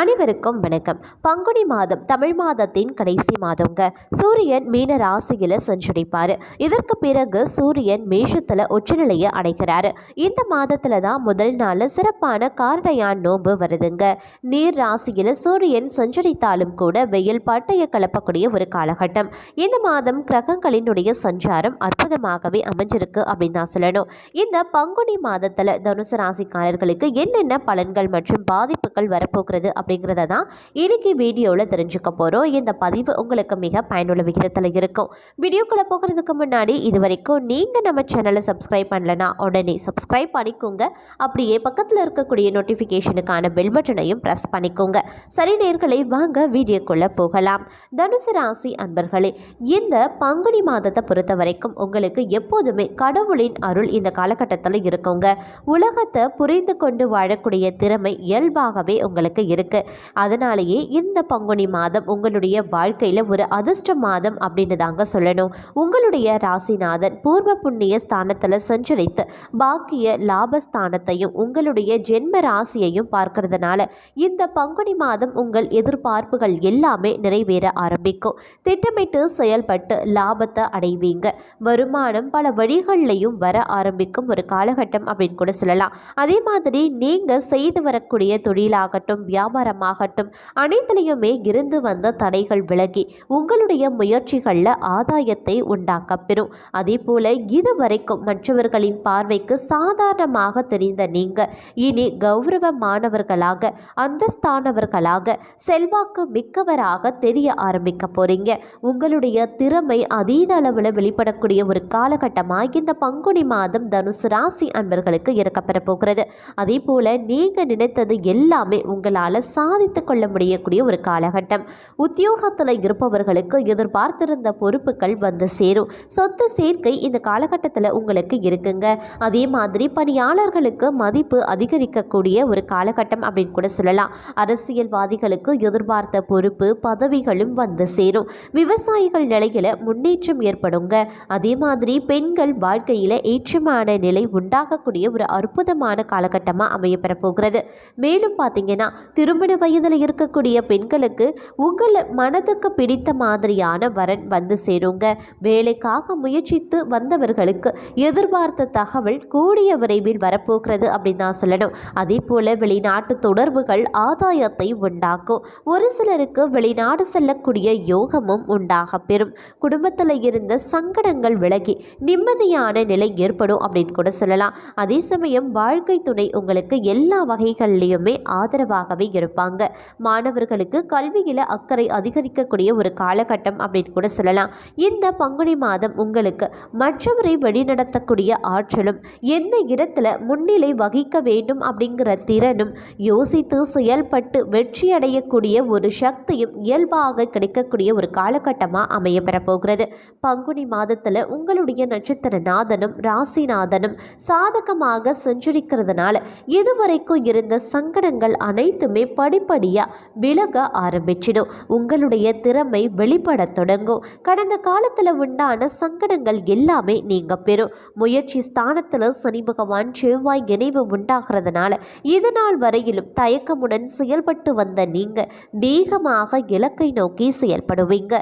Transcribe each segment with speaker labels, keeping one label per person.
Speaker 1: அனைவருக்கும் வணக்கம். பங்குனி மாதம் தமிழ் மாதத்தின் கடைசி மாதங்க. சூரியன் மீன ராசியில் சஞ்சரிப்பார். இதற்கு பிறகு சூரியன் மேஷத்தில் உச்சநிலையை அடைகிறாரு. இந்த மாதத்தில் தான் முதல் நாள் சிறப்பான கார்டையான் நோன்பு வருதுங்க. நீர் ராசியில் சூரியன் சஞ்சரித்தாலும் கூட வெயில் பட்டைய கலப்பக்கூடிய ஒரு காலகட்டம். இந்த மாதம் கிரகங்களினுடைய சஞ்சாரம் அற்புதமாகவே அமைஞ்சிருக்கு அப்படின்னு தான் சொல்லணும். இந்த பங்குனி மாதத்தில் தனுசு ராசிக்காரர்களுக்கு என்னென்ன பலன்கள் மற்றும் பாதிப்புகள் வரப்போகிறது அப்படிங்கிறத தான் இன்னைக்கு வீடியோவில் தெரிஞ்சுக்க போகிறோம். இந்த பதிவு உங்களுக்கு மிக பயனுள்ள விகிதத்தில் இருக்கும். வீடியோக்குள்ளே போகிறதுக்கு முன்னாடி இது வரைக்கும் நீங்கள் நம்ம சேனலை சப்ஸ்கிரைப் பண்ணலன்னா உடனே சப்ஸ்கிரைப் பண்ணிக்கோங்க. அப்படியே பக்கத்தில் இருக்கக்கூடிய நோட்டிஃபிகேஷனுக்கான பெல் பட்டனையும் ப்ரெஸ் பண்ணிக்கோங்க. சரி நேயர்களே, வாங்க வீடியோக்குள்ளே போகலாம். தனுசு ராசி அன்பர்களே, இந்த பங்குனி மாதத்தை பொறுத்த வரைக்கும் உங்களுக்கு எப்போதுமே கடவுளின் அருள் இந்த காலகட்டத்தில் இருக்குங்க. உலகத்தை புரிந்து கொண்டு வாழக்கூடிய திறமை இயல்பாகவே உங்களுக்கு இருக்கு. அதனாலேயே இந்த பங்குனி மாதம் உங்களுடைய வாழ்க்கையில் ஒரு அதிர்ஷ்ட மாதம் அப்படின்னு தாங்க சொல்லணும். உங்களுடைய ராசிநாதன் பூர்வ புண்ணிய ஸ்தானத்தில் சஞ்சரித்து பாக்கிய லாபஸ்தானத்தையும் உங்களுடைய ஜென்ம ராசியையும் பார்க்கறதுனால இந்த பங்குனி மாதம் உங்கள் எதிர்பார்ப்புகள் எல்லாமே நிறைவேற ஆரம்பிக்கும். திட்டமிட்டு செயல்பட்டு லாபத்தை அடைவீங்க. வருமானம் பல வழிகள்லையும் வர ஆரம்பிக்கும் ஒரு காலகட்டம் அப்படின்னு கூட சொல்லலாம். அதே மாதிரி நீங்கள் செய்து வரக்கூடிய தொழிலாகட்டும் வியாபாரமாகட்டும் அனைத்திலையுமே இருந்து வந்த தடைகள் விலகி உங்களுடைய முயற்சிகளில் ஆதாயத்தை உண்டாக்க பெறும். அதே போல இதுவரைக்கும் மற்றவர்களின் பார்வைக்கு சாதாரணமாக தெரிந்த நீங்க இனி கௌரவமானவர்களாக அந்தஸ்தானவர்களாக செல்வாக்கு மிக்கவராக தெரிய ஆரம்பிக்க போறீங்க. உங்களுடைய திறமை அதீத அளவில் வெளிப்படக்கூடிய ஒரு காலகட்டமாக இந்த பங்குனி மாதம் தனுசு ராசி அன்பர்களுக்கு இருக்கப்பெற போகிறது. அதே போல நீங்க நினைத்தது எல்லாமே உங்களால் சாதித்து கொள்ள முடியக்கூடிய ஒரு காலகட்டம். உத்தியோகத்தில் இருப்பவர்களுக்கு எதிர்பார்த்திருந்த பொறுப்புகள் வந்து சேரும். சொத்து சேர்க்கை இந்த காலகட்டத்தில் உங்களுக்கு இருக்குங்க. அதே மாதிரி பணியாளர்களுக்கு மதிப்பு அதிகரிக்கக்கூடிய ஒரு காலகட்டம் அப்படின்னு கூட சொல்லலாம். அரசியல்வாதிகளுக்கு எதிர்பார்த்த பொறுப்பு பதவிகளும் வந்து சேரும். விவசாயிகள் நிலையில முன்னேற்றம் ஏற்படுங்க. அதே மாதிரி பெண்கள் வாழ்க்கையில் ஏற்றமான நிலை உண்டாகக்கூடிய ஒரு அற்புதமான காலகட்டமாக அமையப்பெற போகிறது. மேலும் பார்த்தீங்கன்னா திருமண வயதில் இருக்கக்கூடிய பெண்களுக்கு உங்கள் மனதுக்கு பிடித்த மாதிரியான வரன் வந்து சேருங்க. வேலைக்காக முயற்சித்து வந்தவர்களுக்கு எதிர்பார்த்த தகவல் கூடிய விரைவில் வரப்போகிறது அப்படின்னு தான் சொல்லணும். அதே போல வெளிநாட்டு தொடர்புகள் ஆதாயத்தை உண்டாக்கும். ஒரு சிலருக்கு வெளிநாடு செல்லக்கூடிய யோகமும் உண்டாக பெறும். குடும்பத்தில் இருந்த சங்கடங்கள் விலகி நிம்மதியான நிலை ஏற்படும் அப்படின்னு கூட சொல்லலாம். அதே சமயம் வாழ்க்கை துணை உங்களுக்கு எல்லா வகைகளிலுமே ஆதரவாகவே இருப்பாங்க. மாணவர்களுக்கு கல்வியில் அக்கறை அதிகரிக்கக்கூடிய ஒரு காலகட்டம் அப்படின்னு கூட சொல்லலாம். இந்த பங்குனி மாதம் உங்களுக்கு மற்றவரை வழிநடத்தக்கூடிய ஆற்றலும் எந்த இடத்துல முன்னிலை வகிக்க வேண்டும் அப்படிங்கிற திறனும் யோசித்து செயல்பட்டு வெற்றி அடையக்கூடிய ஒரு சக்தியும் இயல்பாக கிடைக்கக்கூடிய ஒரு காலகட்டமாக அமைய பெறப்போகிறது. பங்குனி மாதத்தில் உங்களுடைய நட்சத்திர நாதனும் ராசிநாதனும் சாதகமாக செஞ்சிருக்கிறதுனால இதுவரைக்கும் இருந்த சங்கடங்கள் அனைத்துமே படிப்படியாக விலக ஆரம்பிச்சிடும். உங்களுடைய திறமை வெளிப்பட தொடங்கும். கடந்த காலத்தில் உண்டான சங்கடங்கள் எல்லாமே நீங்க பெறும். முயற்சி ஸ்தானத்தில் சனி பகவான் செவ்வாய் இணைவு உண்டாகிறதுனால இதனால் வரையிலும் தயக்கமுடன் செயல்பட்டு வந்த நீங்க வேகமாக இலக்கை நோக்கி செயல்படுவீங்க.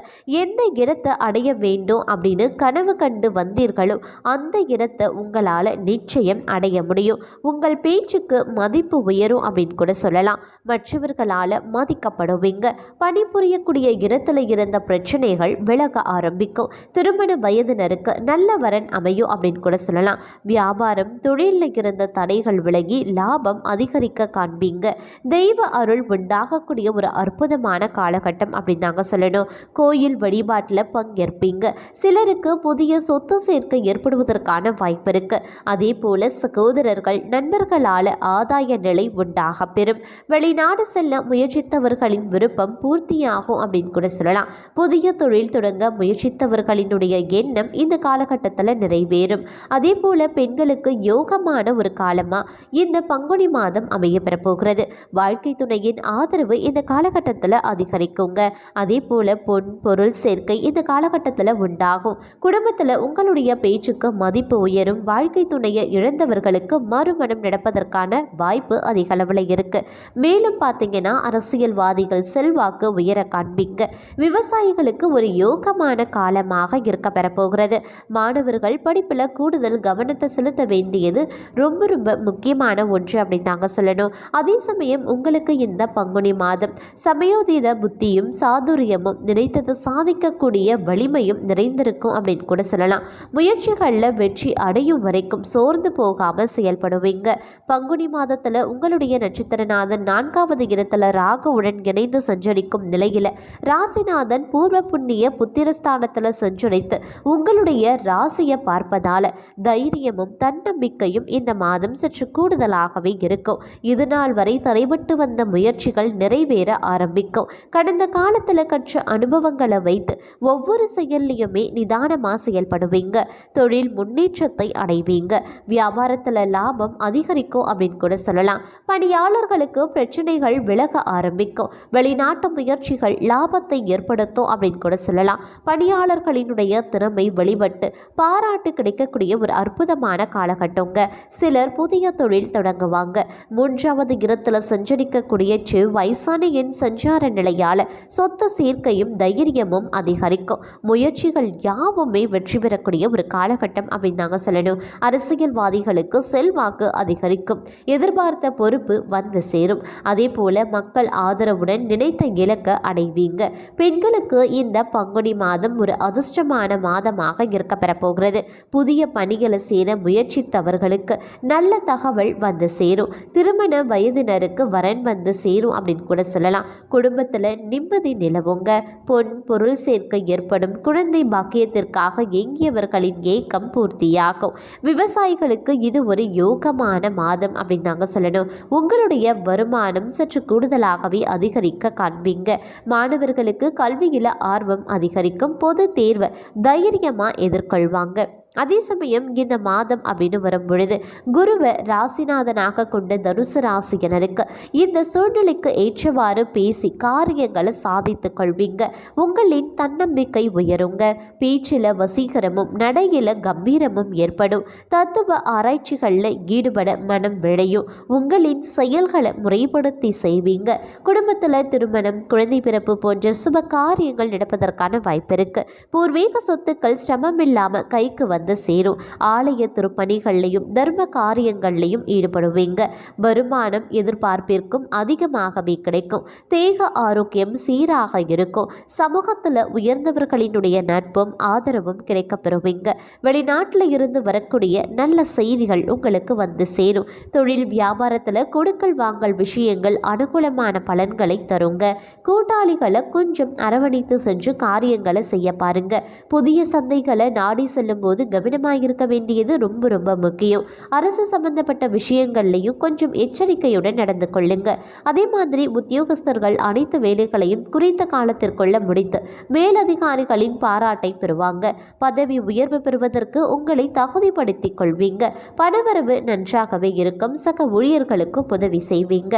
Speaker 1: எந்த இடத்தை அடைய வேண்டும் அப்படின்னு கனவு கண்டு வந்தீர்களோ அந்த இடத்தை உங்களால் நிச்சயம் அடைய முடியும். உங்கள் பேச்சுக்கு மதிப்பு உயரும் அப்படின்னு கூட சொல்லலாம். மற்றவர்களால் மதிக்கப்படுவீங்க. பணிபுரியக்கூடிய இடத்துல இருந்த பிரச்சனைகள் விலக ஆரம்பிக்கும். திருமண வயதினருக்கு நல்ல வரன் அமையும் அப்படின்னு கூட சொல்லலாம். வியாபாரம் தொழிலில் இருந்த தடைகள் விலகி லாபம் அதிகரிக்க காண்பீங்க. தெய்வ அருள் உண்டாகக்கூடிய ஒரு அற்புதமான காலகட்டம் அப்படின்னு தாங்க சொல்லணும். கோயில் வழிபாட்டில் பங்கேற்பீங்க. சிலருக்கு புதிய சொத்து சேர்க்கை ஏற்படுவதற்கான வாய்ப்பு இருக்கு. அதே போல சகோதரர்கள் நண்பர்களால் ஆதாய நிலை உண்டாக பெறும். வெளிநாடு செல்ல முயற்சித்தவர்களின் விருப்பம் பூர்த்தியாகும் அப்படின்னு கூட சொல்லலாம். புதிய தொழில் தொடங்க முயற்சித்தவர்களினுடைய எண்ணம் இந்த காலகட்டத்தில் நிறைவேறும். அதே போல பெண்களுக்கு யோகமான ஒரு காலமா இந்த பங்குனி மாதம் அமைய பெறப்போகிறது. வாழ்க்கை துணையின் ஆதரவு இந்த காலகட்டத்தில் அதிகரிக்குங்க. அதே போல பொன் பொருள் சேர்க்கை இந்த காலகட்டத்தில் உண்டாகும். குடும்பத்தில் உங்களுடைய பேச்சுக்கு மதிப்பு உயரும். வாழ்க்கை துணையை இழந்தவர்களுக்கு மறுமணம் நடப்பதற்கான வாய்ப்பு அதிக அளவில் இருக்கு. மேலும் பார்த்தீங்கன்னா அரசியல்வாதிகள் செல்வாக்கு உயர காண்பீங்க. விவசாயிகளுக்கு ஒரு யோகமான காலமாக இருக்க பெறப்போகிறது. மாணவர்கள் படிப்பில் கூடுதல் கவனத்தை செலுத்த வேண்டியது ரொம்ப ரொம்ப முக்கியமான ஒன்று அப்படின்னு தாங்க சொல்லணும். அதே சமயம் உங்களுக்கு இந்த பங்குனி மாதம் சமயோதித புத்தியும் சாதுரியமும் நினைத்தது சாதிக்கக்கூடிய வலிமையும் நிறைந்திருக்கும் அப்படின்னு கூட சொல்லலாம். முயற்சிகளில் வெற்றி அடையும் வரைக்கும் சோர்ந்து போகாமல் செயல்படுவீங்க. பங்குனி மாதத்தில் உங்களுடைய நட்சத்திரநாதன் 4வது இடத்துல ராகுவுடன் இணைந்து சஞ்சரிக்கும் நிலையில் ராசிநாதன் பூர்வ புண்ணிய புத்திரஸ்தானத்தில் சஞ்சரித்து உங்களுடைய ராசியை பார்ப்பதால தைரியமும் தன்னம்பிக்கையும் இந்த மாதம் சற்று கூடுதலாகவே இருக்கும். இது நாள் வரை தடைபட்டு வந்த முயற்சிகள் நிறைவேற ஆரம்பிக்கும். கடந்த காலத்தில் கற்ற அனுபவங்களை வைத்து ஒவ்வொரு செயல்லையுமே நிதானமாக செயல்படுவீங்க. தொழில் முன்னேற்றத்தை அடைவீங்க. வியாபாரத்தில் லாபம் அதிகரிக்கும் அப்படின்னு கூட சொல்லலாம். பணியாளர்களுக்கு பிரச்சனைகள் விலக ஆரம்பிக்கும். வெளிநாட்டு முயற்சிகள் லாபத்தை ஏற்படுத்தும் அப்படின்னு கூட சொல்லலாம். பணியாளர்களினுடைய திறமை வெளிப்பட்டு பாராட்டு கிடைக்கக்கூடிய ஒரு அற்புதமான காலகட்டங்க. சிலர் புதிய தொழில் தொடங்குவாங்க. 3வது இடத்துல சஞ்சரிக்கக்கூடிய செவ்வாய் சனியின் சஞ்சார நிலையால சொத்து சேர்க்கையும் தைரியமும் அதிகரிக்கும். முயற்சிகள் யாவுமே வெற்றி பெறக்கூடிய ஒரு காலகட்டம் அப்படின்னு தாங்க சொல்லணும். அரசியல்வாதிகளுக்கு செல்வாக்கு அதிகரிக்கும். எதிர்பார்த்த பொறுப்பு வந்து சேரும். அதே போல மக்கள் ஆதரவுடன் நினைத்த இலக்கை அடைவீங்க. பெண்களுக்கு இந்த பங்குனி மாதம் ஒரு அதிர்ஷ்டமான மாதமாக இருக்க பெறப்போகிறது. புதிய பணிகளை சேர முயற்சித்தவர்களுக்கு நல்ல தகவல் வந்து சேரும். திருமண வயதினருக்கு வரன் வந்து சேரும் அப்படின்னு கூட சொல்லலாம். குடும்பத்தில் நிம்மதி நிலவுங்க. பொன் பொருள் சேர்க்கை ஏற்படும். குழந்தை பாக்கியத்திற்காக எங்கியவர்களின் ஏக்கம் பூர்த்தியாகும். விவசாயிகளுக்கு இது ஒரு யோகமான மாதம் அப்படின்னு தாங்க சொல்லணும். உங்களுடைய வருமானம் சற்று கூடுதலாகவே அதிகரிக்க காண்பீங்க. மாணவர்களுக்கு கல்வியில் ஆர்வம் அதிகரிக்கும். பொது தேர்வை தைரியமாக எதிர்கொள்வாங்க. அதே சமயம் இந்த மாதம் அப்படின்னு வரும் பொழுது குருவை ராசிநாதனாக கொண்ட தனுசு ராசியினருக்கு இந்த சூழ்நிலைக்கு ஏற்றவாறு பேசி காரியங்களை சாதித்து கொள்வீங்க. உங்களின் தன்னம்பிக்கை உயருங்க. பேச்சில் வசீகரமும் நடையில கம்பீரமும் ஏற்படும். தத்துவ ஆராய்ச்சிகளில் ஈடுபட மனம் விளையும். உங்களின் செயல்களை முறைப்படுத்தி செய்வீங்க. குடும்பத்தில் திருமணம், குழந்தை பிறப்பு போன்ற சுப காரியங்கள் நடப்பதற்கான வாய்ப்பு இருக்கு. பூர்வீக சொத்துக்கள் சிரமமில்லாமல் கைக்கு வந்து சேரும். ஆலய திருப்பணிகள்லையும் தர்ம காரியங்கள்லையும் ஈடுபடுவீங்க. வருமானம் எதிர்பார்ப்பிற்கும் அதிகமாகவே கிடைக்கும். தேக ஆரோக்கியம் சீராக இருக்கும். சமூகத்தில் உயர்ந்தவர்களினுடைய நட்பும் ஆதரவும் கிடைக்க பெறுவீங்க. வெளிநாட்டில் இருந்து வரக்கூடிய நல்ல செய்திகள் உங்களுக்கு வந்து சேரும். தொழில் வியாபாரத்தில் கொடுக்கல் வாங்கல் விஷயங்கள் அனுகூலமான பலன்களை தருங்க. கூட்டாளிகளை கொஞ்சம் அரவணைத்து சென்று காரியங்களை செய்ய பாருங்க. புதிய சந்தைகளை நாடி செல்லும் போது கவனமாக இருக்க வேண்டியது ரொம்ப ரொம்ப முக்கியம். அரசு சம்பந்தப்பட்ட விஷயங்கள்லையும் கொஞ்சம் எச்சரிக்கையுடன் நடந்து கொள்ளுங்க. அதே மாதிரி உத்தியோகஸ்தர்கள் அனைத்து வேலைகளையும் குறித்த காலத்திற்குள்ள முடித்து மேலதிகாரிகளின் பாராட்டை பெறுவாங்க. பதவி உயர்வு பெறுவதற்கு உங்களை தகுதிப்படுத்திக் கொள்வீங்க. பணவரவு நன்றாகவே இருக்கும். சக ஊழியர்களுக்கு உதவி செய்வீங்க.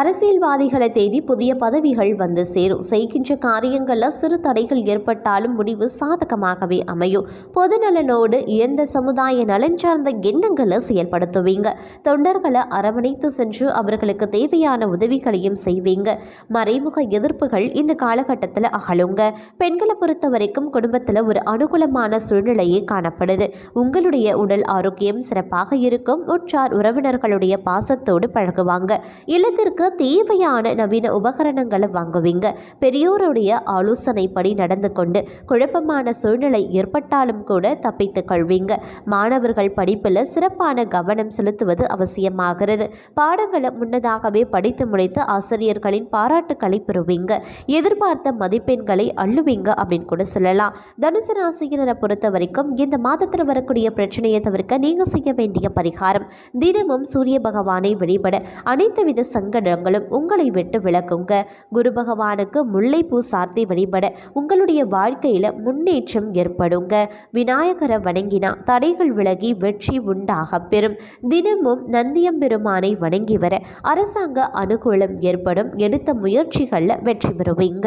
Speaker 1: அரசியல்வாதிகளை தேடி புதிய பதவிகள் வந்து சேரும். செய்கின்ற காரியங்களில் சிறு தடைகள் ஏற்பட்டாலும் முடிவு சாதகமாகவே அமையும். பொதுநலனோடு எந்த சமுதாய நலன் சார்ந்த எண்ணங்களை செயல்படுத்துவீங்க. தொண்டர்களை அரவணைத்து சென்று அவர்களுக்கு தேவையான உதவிகளையும் செய்வீங்க. மறைமுக எதிர்ப்புகள் இந்த காலகட்டத்தில் அகலுங்க. பெண்களை பொறுத்த வரைக்கும் குடும்பத்தில் ஒரு அனுகூலமான சூழ்நிலையே காணப்படுது. உங்களுடைய உடல் ஆரோக்கியம் சிறப்பாக இருக்கும். உற்றார் உறவினர்களுடைய பாசத்தோடு பழகுவாங்க. இல்லத்திற்கு தேவையான நவீன உபகரணங்களை வாங்குவீங்க. பெரியோருடைய ஆலோசனைப்படி நடந்து கொண்டு குழப்பமான சூழ்நிலை ஏற்பட்டாலும் கூட தப்பித்துக் கொள்வீங்க. மாணவர்கள் படிப்பில் சிறப்பான கவனம் செலுத்துவது அவசியமாகிறது. பாடங்களை முன்னதாகவே படித்து முடித்து ஆசிரியர்களின் பாராட்டுக்களை பெறுவீங்க. எதிர்பார்த்த மதிப்பெண்களை அள்ளுவீங்க அப்படின்னு கூட சொல்லலாம். தனுசு ராசியினரை பொறுத்த வரைக்கும் இந்த மாதத்தில் வரக்கூடிய பிரச்சனையை தவிர்க்க நீங்க செய்ய வேண்டிய பரிகாரம், தினமும் சூரிய பகவானை வழிபட அனைத்து வித சங்கடங்களும் உங்களை விட்டு விலகுங்க. குரு பகவானுக்கு முல்லைப்பூ சார்த்தி வழிபட உங்களுடைய வாழ்க்கையில முன்னேற்றம் ஏற்படுங்க. விநாயகரை வணங்கினா தடைகள் விலகி வெற்றி உண்டாக பெறும். தினமும் நந்தியம்பெருமானை வணங்கி வர அரசாங்க அனுகூலம் ஏற்படும். எடுத்த முயற்சிகளில் வெற்றி பெறுவீங்க.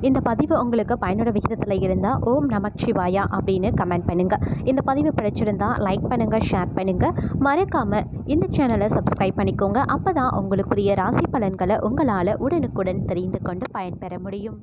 Speaker 2: இந்த பதிவு உங்களுக்கு பயனுள்ள விகிதத்தில் இருந்தால் ஓம் நமச்சிவாயா அப்படின்னு கமெண்ட் பண்ணுங்கள். இந்த பதிவு பிடிச்சிருந்தா லைக் பண்ணுங்கள், ஷேர் பண்ணுங்கள். மறக்காமல் இந்த சேனலை சப்ஸ்கிரைப் பண்ணிக்கோங்க. அப்போ தான் உங்களுக்குரிய ராசி பலன்களை உங்களால் உடனுக்குடன் தெரிந்து கொண்டு பயன்பெற முடியும்.